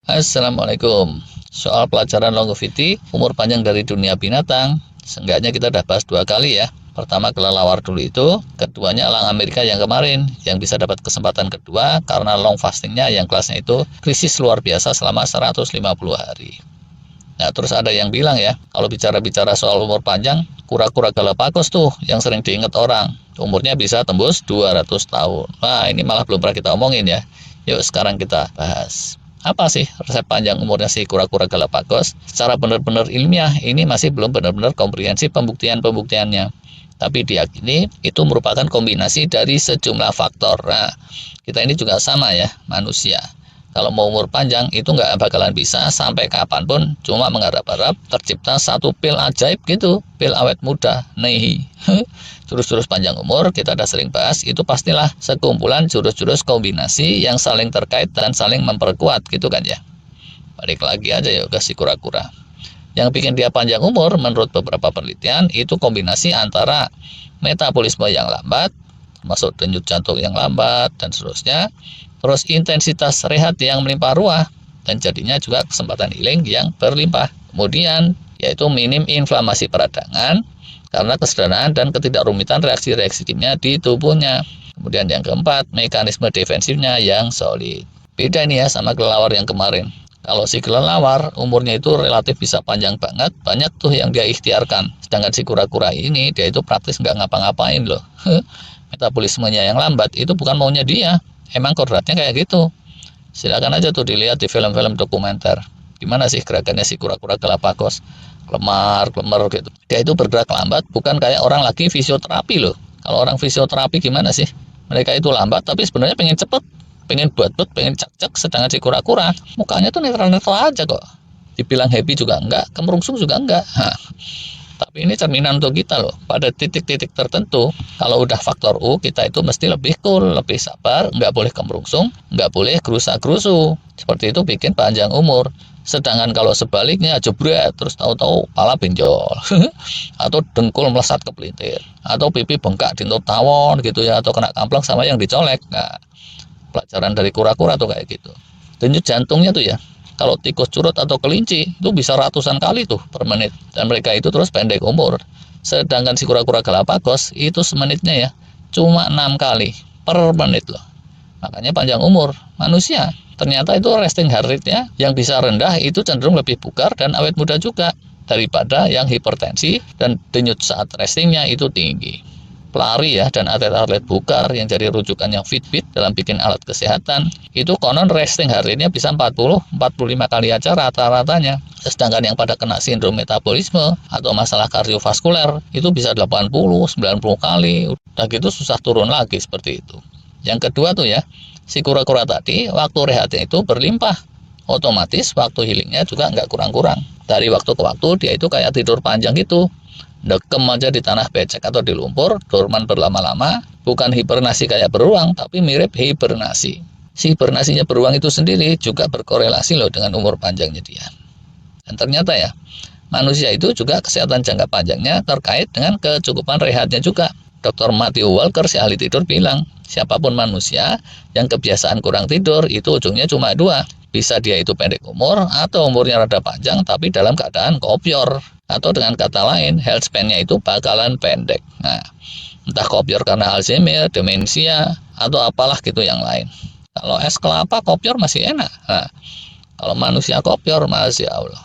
Assalamualaikum. Soal pelajaran longevity, umur panjang dari dunia binatang, seenggaknya kita udah bahas 2 kali ya. Pertama kelelawar dulu itu, keduanya elang Amerika yang kemarin, yang bisa dapat kesempatan kedua karena long fastingnya yang kelasnya itu krisis luar biasa selama 150 hari. Nah, terus ada yang bilang ya, kalau bicara-bicara soal umur panjang, kura-kura Galapagos tuh yang sering diingat orang. Umurnya bisa tembus 200 tahun. Wah, ini malah belum pernah kita omongin ya. Yuk sekarang kita bahas. Apa sih resep panjang umurnya si kura-kura Galapagos? Secara benar-benar ilmiah, ini masih belum benar-benar komprehensif pembuktian-pembuktiannya. Tapi diyakini itu merupakan kombinasi dari sejumlah faktor. Nah, kita ini juga sama ya, manusia. Kalau mau umur panjang itu nggak bakalan bisa sampai kapanpun cuma mengharap-harap tercipta satu pil ajaib gitu, pil awet muda, nih. Jurus-jurus panjang umur kita udah sering bahas, itu pastilah sekumpulan jurus-jurus kombinasi yang saling terkait dan saling memperkuat gitu kan ya. Balik lagi aja ya ke si kura-kura. Yang bikin dia panjang umur menurut beberapa penelitian itu kombinasi antara metabolisme yang lambat, termasuk denyut jantung yang lambat dan seterusnya, terus intensitas rehat yang melimpah ruah, dan jadinya juga kesempatan healing yang berlimpah. Kemudian yaitu minim inflamasi peradangan karena kesederhanaan dan ketidakrumitan reaksi-reaksi kimia di tubuhnya. Kemudian yang keempat, mekanisme defensifnya yang solid. Beda ini ya sama kelelawar yang kemarin. Kalau si kelelawar umurnya itu relatif bisa panjang banget, banyak tuh yang dia ikhtiarkan. Sedangkan si kura-kura ini dia itu praktis nggak ngapa-ngapain loh. Metabolismenya yang lambat itu bukan maunya dia, emang kodratnya kayak gitu. Silakan aja tuh dilihat di film-film dokumenter. Gimana sih gerakannya si kura-kura Galapagos? Kelemar gitu. Dia itu bergerak lambat, bukan kayak orang lagi fisioterapi loh. Kalau orang fisioterapi gimana sih? Mereka itu lambat tapi sebenarnya pengen cepet, pengen buat-buat, pengen cak-cak, sedangkan si kura-kura mukanya tuh netral-netral aja kok. Dibilang happy juga enggak, kemerungsung juga enggak. Tapi ini cerminan untuk kita loh. Pada titik-titik tertentu, kalau udah faktor U, kita itu mesti lebih cool, lebih sabar, nggak boleh kemerungsung, nggak boleh gerusa-gerusu. Seperti itu bikin panjang umur. Sedangkan kalau sebaliknya jebret, terus tahu-tahu pala benjol, atau dengkul melesat ke pelintir, atau pipi bengkak di tawon gitu ya, atau kena kampleng sama yang dicolek. Nah, pelajaran dari kura-kura tuh kayak gitu. Denyut jantungnya tuh ya, kalau tikus curut atau kelinci itu bisa ratusan kali tuh per menit, dan mereka itu terus pendek umur. Sedangkan si kura-kura Galapagos itu semenitnya ya cuma 6 kali per menit loh. Makanya panjang umur. Manusia ternyata itu resting heart rate-nya yang bisa rendah itu cenderung lebih bugar dan awet muda juga daripada yang hipertensi dan denyut saat restingnya itu tinggi. Pelari ya dan atlet-atlet bugar yang jadi rujukan yang Fitbit dalam bikin alat kesehatan itu konon resting heart rate-nya bisa 40-45 kali aja rata-ratanya. Sedangkan yang pada kena sindrom metabolisme atau masalah kardiovaskuler itu bisa 80-90 kali. Udah gitu susah turun lagi seperti itu. Yang kedua tuh ya, si kura-kura tadi waktu rehatnya itu berlimpah. Otomatis waktu healingnya juga nggak kurang-kurang. Dari waktu ke waktu dia itu kayak tidur panjang gitu. Dekem aja di tanah becek atau di lumpur, dorman berlama-lama, bukan hibernasi kayak beruang, tapi mirip hibernasi. Si hibernasinya beruang itu sendiri juga berkorelasi loh dengan umur panjangnya dia. Dan ternyata ya, manusia itu juga kesehatan jangka panjangnya terkait dengan kecukupan rehatnya juga. Dr. Matthew Walker, si ahli tidur bilang, siapapun manusia yang kebiasaan kurang tidur itu ujungnya cuma dua. Bisa dia itu pendek umur atau umurnya rada panjang tapi dalam keadaan kopior. Atau dengan kata lain, health span-nya itu bakalan pendek. Nah, entah kopior karena Alzheimer, demensia, atau apalah gitu yang lain. Kalau es kelapa kopior masih enak. Nah, kalau manusia kopior, masya Allah.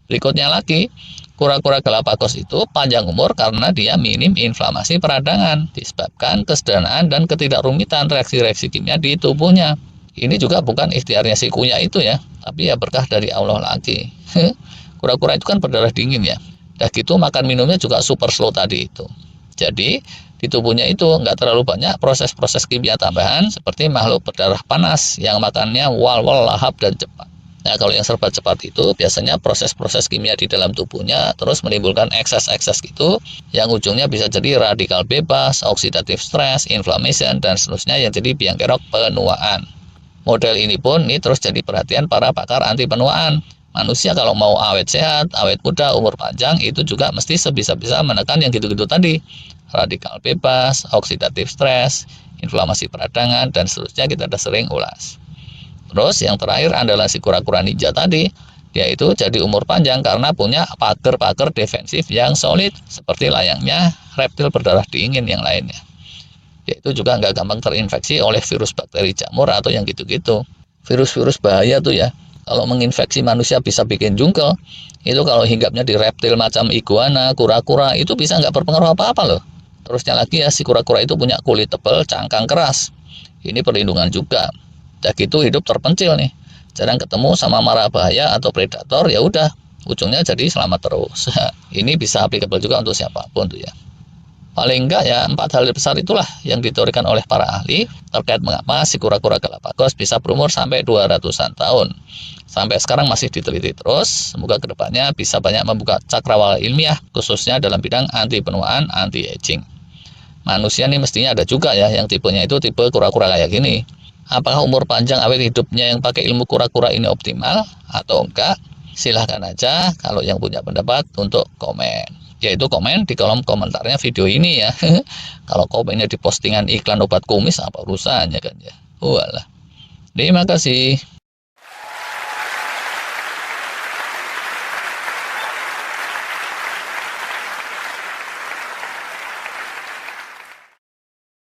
Berikutnya lagi, kura-kura Galapagos itu panjang umur karena dia minim inflamasi peradangan, disebabkan kesederhanaan dan ketidakrumitan reaksi-reaksi kimia di tubuhnya. Ini juga bukan ikhtiarnya si kuya itu ya, tapi ya berkah dari Allah lagi. Kura-kura itu kan berdarah dingin ya. Udah gitu makan minumnya juga super slow tadi itu. Jadi di tubuhnya itu nggak terlalu banyak proses-proses kimia tambahan seperti makhluk berdarah panas yang makannya wal-wal, lahap, dan cepat. Nah, kalau yang serba cepat itu biasanya proses-proses kimia di dalam tubuhnya terus menimbulkan ekses-ekses gitu yang ujungnya bisa jadi radikal bebas, oxidative stress, inflammation, dan seterusnya yang jadi biang kerok penuaan. Model ini pun ini terus jadi perhatian para pakar anti penuaan. Manusia kalau mau awet sehat, awet muda, umur panjang itu juga mesti sebisa-bisa menekan yang gitu-gitu tadi. Radikal bebas, oxidative stress, inflamasi peradangan, dan seterusnya kita udah sering ulas. Terus yang terakhir adalah si kura-kura ninja tadi. Dia itu jadi umur panjang karena punya pagar-pagar defensif yang solid, seperti layaknya reptil berdarah dingin yang lainnya. Dia itu juga nggak gampang terinfeksi oleh virus, bakteri, jamur, atau yang gitu-gitu. Virus-virus bahaya tuh ya, kalau menginfeksi manusia bisa bikin jungkel. Itu kalau hinggapnya di reptil macam iguana, kura-kura, itu bisa nggak berpengaruh apa-apa loh. Terusnya lagi ya, si kura-kura itu punya kulit tebal, cangkang keras. Ini perlindungan juga. Udah gitu hidup terpencil nih, jarang ketemu sama mara bahaya atau predator, ya udah ujungnya jadi selamat terus. Ini bisa applicable juga untuk siapapun tuh ya. Paling enggak ya 4 hal besar itulah yang diteorikan oleh para ahli terkait mengapa si kura-kura Galapagos bisa berumur sampai 200-an tahun. Sampai sekarang masih diteliti terus. Semoga kedepannya bisa banyak membuka cakrawala ilmiah, khususnya dalam bidang anti penuaan, anti aging. Manusia nih mestinya ada juga ya yang tipenya itu tipe kura-kura kayak gini. Apakah umur panjang awet hidupnya yang pakai ilmu kura-kura ini optimal atau enggak? Silahkan aja kalau yang punya pendapat untuk komen. Yaitu komen di kolom komentarnya video ini ya. Kalau komennya di postingan iklan obat kumis, apa urusannya kan ya. Walah. Terima kasih.